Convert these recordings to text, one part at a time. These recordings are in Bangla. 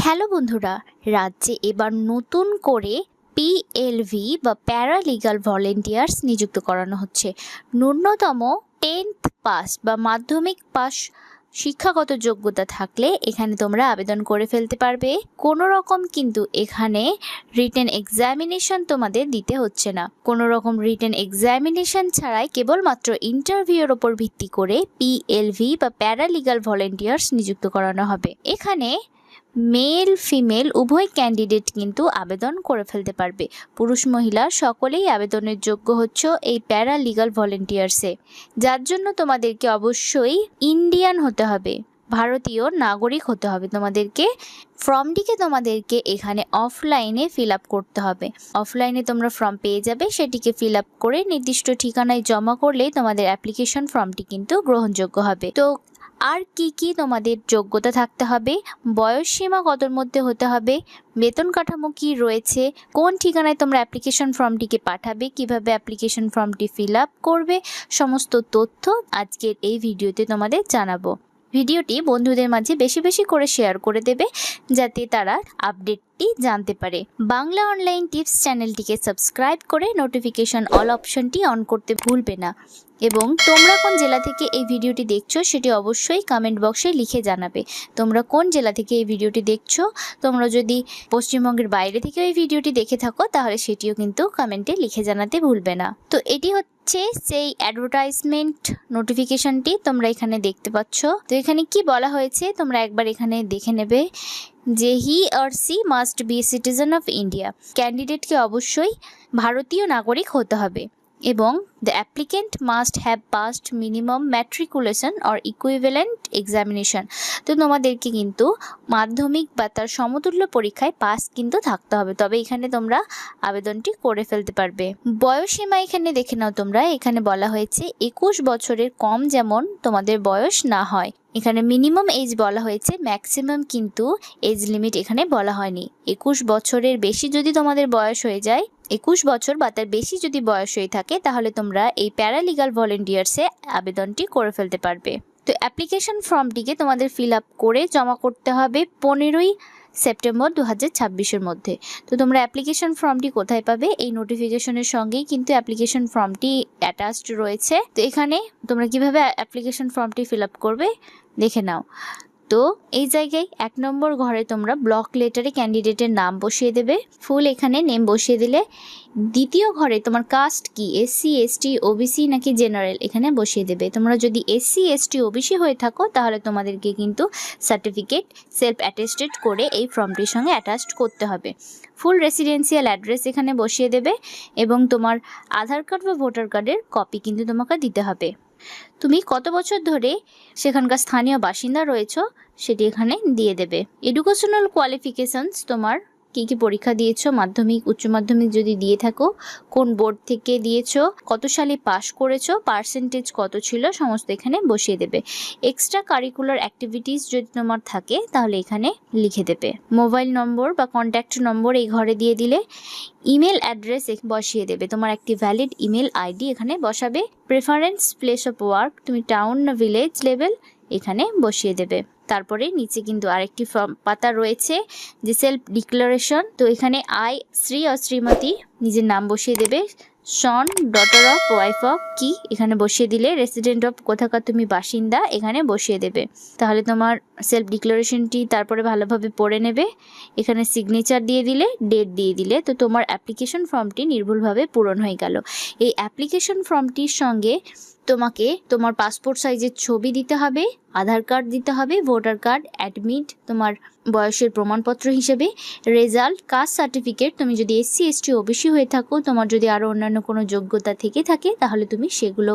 হ্যালো বন্ধুরা, রাজ্যে এবার নতুন করে পিএলভি বা প্যারালিগাল ভলেন্টিয়ার্স নিযুক্ত করানো হচ্ছে। ন্যূনতম 10th পাস বা মাধ্যমিক পাস শিক্ষাগত যোগ্যতা থাকলে এখানে তোমরা আবেদন করে ফেলতে পারবে। কোনো রকম কিন্তু এখানে রিটেন এক্সামিনেশন তোমাদের দিতে হচ্ছে না। কোনো রকম রিটেন এক্সামিনেশন ছাড়াই কেবলমাত্র ইন্টারভিউর ওপর ভিত্তি করে পিএলভি বা প্যারালিগাল ভলেন্টিয়ার্স নিযুক্ত করানো হবে। এখানে মেল ফিমেল উভয় ক্যান্ডিডেট কিন্তু আবেদন করে ফেলতে পারবে। পুরুষ মহিলা সকলেই আবেদনের যোগ্য হচ্ছে এই প্যারালিগাল ভলেন্টিয়ার্সে, যার জন্য তোমাদেরকে অবশ্যই ইন্ডিয়ান হতে হবে, ভারতীয় নাগরিক হতে হবে। তোমাদেরকে এখানে অফলাইনে ফিল আপ করতে হবে। অফলাইনে তোমরা ফর্ম পেয়ে যাবে, সেটিকে ফিল আপ করে নির্দিষ্ট ঠিকানায় জমা করলেই তোমাদের অ্যাপ্লিকেশন ফর্মটি কিন্তু গ্রহণযোগ্য হবে। তো আর কি তোমাদের যোগ্যতা থাকতে হবে, বয়স সীমা কতর মধ্যে হতে হবে, বেতন কাঠামো কি রয়েছে, কোন ঠিকানায় তোমরা অ্যাপ্লিকেশন ফর্মটিকে পাঠাবে, কিভাবে অ্যাপ্লিকেশন ফর্মটি ফিল আপ করবে, সমস্ত তথ্য আজকের এই ভিডিওতে তোমাদের জানাবো। ভিডিওটি বন্ধুদের মাঝে বেশি বেশি করে শেয়ার করে দেবে, যাতে তারা আপডেটটি জানতে পারে। বাংলা অনলাইন টিপস চ্যানেলটিকে সাবস্ক্রাইব করে নোটিফিকেশন অল অপশনটি অন করতে ভুলবে না। এবং তোমরা কোন জেলা থেকে এই ভিডিওটি দেখছো সেটি অবশ্যই কমেন্ট বক্সে লিখে জানাবে। তোমরা কোন জেলা থেকে এই ভিডিওটি দেখছো, তোমরা যদি পশ্চিমবঙ্গের বাইরে থেকে এই ভিডিওটি দেখে থাকো তাহলে সেটিও কিন্তু কমেন্টে লিখে জানাতে ভুলবে না। তো এটি হচ্ছে সেই অ্যাডভার্টাইজমেন্ট নোটিফিকেশনটি তোমরা এখানে দেখতে পাচ্ছ। তো এখানে কি বলা হয়েছে তোমরা একবার এখানে দেখে নেবে যে he or she must be citizen of India. ক্যান্ডিডেটকে অবশ্যই ভারতীয় নাগরিক হতে হবে এবং the applicant must have passed minimum matriculation or equivalent examination. তো তোমাদেরকে কিন্তু মাধ্যমিক বা তার সমতুল্য পরীক্ষায় পাস কিন্তু থাকতে হবে, তবে এখানে তোমরা আবেদনটি করে ফেলতে পারবে। বয়সসীমা এখানে দেখে নাও তোমরা, এখানে বলা হয়েছে 21 বছরের কম যেমন তোমাদের বয়স না হয়। এখানে মিনিমাম এজ বলা হয়েছে, ম্যাক্সিমাম কিন্তু এজ লিমিট এখানে বলা হয়নি। 21 বছরের বেশি যদি তোমাদের বয়স হয়ে যায়, 21 বছর বা তার বেশি যদি বয়স হয়ে থাকে, তাহলে তোমরা এই প্যারালিগাল ভলেন্টিয়ার্সে আবেদনটি করে ফেলতে পারবে। তো অ্যাপ্লিকেশন ফর্মটিকে তোমাদের ফিল আপ করে জমা করতে হবে 15ই সেপ্টেম্বর 2026-এর মধ্যে। তো তোমরা অ্যাপ্লিকেশন ফর্মটি কোথায় পাবে, এই নোটিফিকেশনের সঙ্গেই কিন্তু অ্যাপ্লিকেশন ফর্মটি অ্যাটাচড রয়েছে। তো এখানে তোমরা কিভাবে অ্যাপ্লিকেশন ফর্মটি ফিল আপ করবে দেখে নাও। তো এই জায়গায় 1 নম্বর ঘরে তোমরা ব্লক লেটারে ক্যান্ডিডেটের নাম বসিয়ে দেবে, ফুল এখানে নেম বসিয়ে দিলে। দ্বিতীয় ঘরে তোমার কাস্ট কি, এসসি এসটি ওবিসি নাকি জেনারেল, এখানে বসিয়ে দেবে। তোমরা যদি এসসি এসটি ওবিসি হয়ে থাকো তাহলে তোমাদেরকে কিন্তু সার্টিফিকেট সেলফ অ্যাটেস্টেড করে এই ফর্মটির সঙ্গে অ্যাটাচড করতে হবে। ফুল রেসিডেন্সিয়াল অ্যাড্রেস এখানে বসিয়ে দেবে এবং তোমার আধার কার্ড বা ভোটার কার্ডের কপি কিন্তু তোমাকে দিতে হবে। তুমি কত বছর ধরে সেখানকার স্থানীয় বাসিন্দা রয়েছো সেটি এখানে দিয়ে দেবে। এডুকেশনাল কোয়ালিফিকেশনস, তোমার কি পরীক্ষা দিয়েছো, মাধ্যমিক উচ্চ মাধ্যমিক যদি দিয়ে থাকো, কোন বোর্ড থেকে দিয়েছো, কত সালে পাশ করেছো, পার্সেন্টেজ কত ছিল, সমস্ত এখানে বসিয়ে দেবে। এক্সট্রা কারিকুলার অ্যাক্টিভিটিস যদি তোমার থাকে তাহলে এখানে লিখে দেবে। মোবাইল নম্বর বা কন্ট্যাক্ট নম্বর এই ঘরে দিয়ে দিলে। ইমেল অ্যাড্রেস বসিয়ে দেবে, তোমার একটি ভ্যালিড ইমেল আইডি এখানে বসাবে। প্রেফারেন্স প্লেস অফ ওয়ার্ক, তুমি টাউন না ভিলেজ লেভেল এখানে বসিয়ে দেবে। তারপরে নিচে কিন্তু আরেকটি ফর্ম পাতা রয়েছে যে সেলফ ডিক্লারেশন। তো এখানে শ্রী ও শ্রীমতী নিজের নাম বসিয়ে দেবে। সন, ডটার অফ, ওয়াইফ অফ কি এখানে বসিয়ে দিলে। রেসিডেন্ট অফ, কোথাকার তুমি বাসিন্দা এখানে বসিয়ে দেবে। তাহলে তোমার সেলফ ডিক্লারেশনটি তারপরে ভালোভাবে পড়ে নেবে। এখানে সিগনেচার দিয়ে দিলে, ডেট দিয়ে দিলে, তো তোমার অ্যাপ্লিকেশন ফর্মটি নির্ভুলভাবে পূরণ হয়ে গেল। এই অ্যাপ্লিকেশন ফর্মটির সঙ্গে তোমাকে তোমার পাসপোর্ট সাইজের ছবি দিতে হবে, আধার কার্ড দিতে হবে, ভোটার কার্ড, অ্যাডমিট, তোমার বয়সের প্রমাণপত্র হিসেবে, রেজাল্ট, কাস্ট সার্টিফিকেট, তুমি যদি এসসি এসটি ওবিসি হয়ে থাকো, তোমার যদি আরও অন্যান্য কোনো যোগ্যতা থেকে থাকে তাহলে তুমি সেগুলো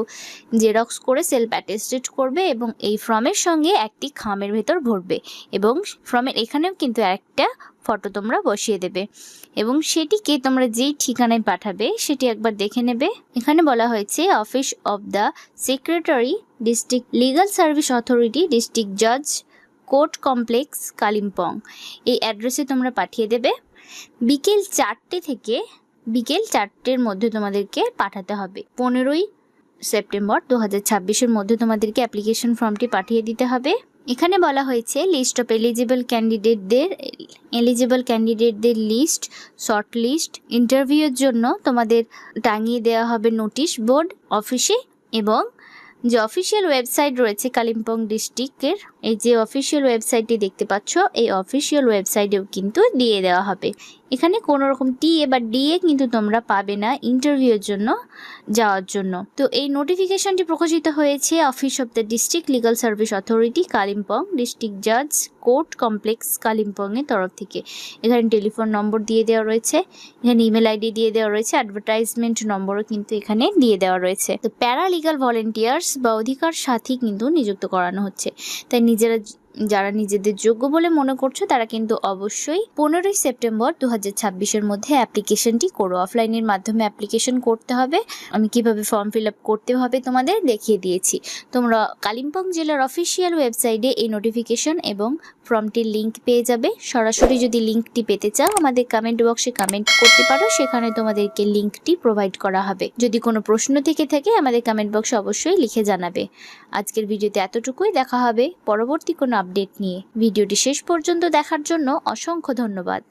জেরক্স করে সেলফ অ্যাটেস্টেড করবে এবং এই ফর্মের সঙ্গে একটি খামের ভেতর ভরবে এবং ফর্মের এখানেও কিন্তু একটা ফটো তোমরা বসিয়ে দেবে এবং সেটিকে তোমরা যেই ঠিকানায় পাঠাবে সেটি একবার দেখে নেবে। এখানে বলা হয়েছে office of the secretary, district legal service authority, district জাজ, কোর্ট কমপ্লেক্স, কালিম্পং। এই অ্যাড্রেসে তোমরা পাঠিয়ে দেবে। বিকেল 4টে থেকে বিকেল 4টের মধ্যে তোমাদেরকে পাঠাতে হবে। 15ই সেপ্টেম্বর 2026-এর মধ্যে তোমাদেরকে অ্যাপ্লিকেশন ফর্মটি পাঠিয়ে দিতে হবে এখানে বলা হয়েছে লিস্ট অফ এলিজিবল ক্যান্ডিডেটদের লিস্ট, শর্ট লিস্ট। ইন্টারভিউর জন্য তোমাদের টাঙিয়ে দেওয়া হবে নোটিশ বোর্ড অফিসে, এবং যে অফিসিয়াল ওয়েবসাইট রয়েছে কালিম্পং ডিস্ট্রিক্টের, এই যে অফিসিয়াল ওয়েবসাইটটি দেখতে পাচ্ছ, এই অফিসিয়াল ওয়েবসাইটেও কিন্তু দিয়ে দেওয়া হবে। এখানে কোনো রকম টিএ বা ডিএ কিন্তু তোমরা পাবে না ইন্টারভিউর জন্য যাওয়ার জন্য। তো এই নোটিফিকেশনটি প্রকাশিত হয়েছে office of the district legal service authority Kalimpong, district জাজ কোর্ট কমপ্লেক্স কালিম্পংয়ের তরফ থেকে। এখানে টেলিফোন নম্বর দিয়ে দেওয়া রয়েছে, এখানে ইমেল আইডি দিয়ে দেওয়া রয়েছে, অ্যাডভার্টাইজমেন্ট নম্বরও কিন্তু এখানে দিয়ে দেওয়া রয়েছে। তো প্যারালিগাল ভলেন্টিয়ার্স বা অধিকার সাথী কিন্তু নিযুক্ত করানো হচ্ছে। তাই যারা নিজেদের যোগ্য বলে মনে করছো তারা কিন্তু অবশ্যই 15ই সেপ্টেম্বর 2026-এর মধ্যে অ্যাপ্লিকেশনটি করো। অফলাইনের মাধ্যমে অ্যাপ্লিকেশন করতে হবে। আমি কিভাবে ফর্ম ফিল আপ করতে হবে তোমাদের দেখিয়ে দিয়েছি। তোমরা কালিম্পং জেলার অফিসিয়াল ওয়েবসাইটে এই নোটিফিকেশন এবং ফর্মটির লিঙ্ক পেয়ে যাবে। সরাসরি যদি লিঙ্কটি পেতে চাও আমাদের কমেন্ট বক্সে কমেন্ট করতে পারো, সেখানে তোমাদেরকে লিঙ্কটি প্রোভাইড করা হবে। যদি কোনো প্রশ্ন থেকে থাকে আমাদের কমেন্ট বক্সে অবশ্যই লিখে জানাবে। আজকের ভিডিওতে এতটুকুই, দেখা হবে পরবর্তী কোনো আপডেট নিয়ে। ভিডিওটি শেষ পর্যন্ত দেখার জন্য অসংখ্য ধন্যবাদ।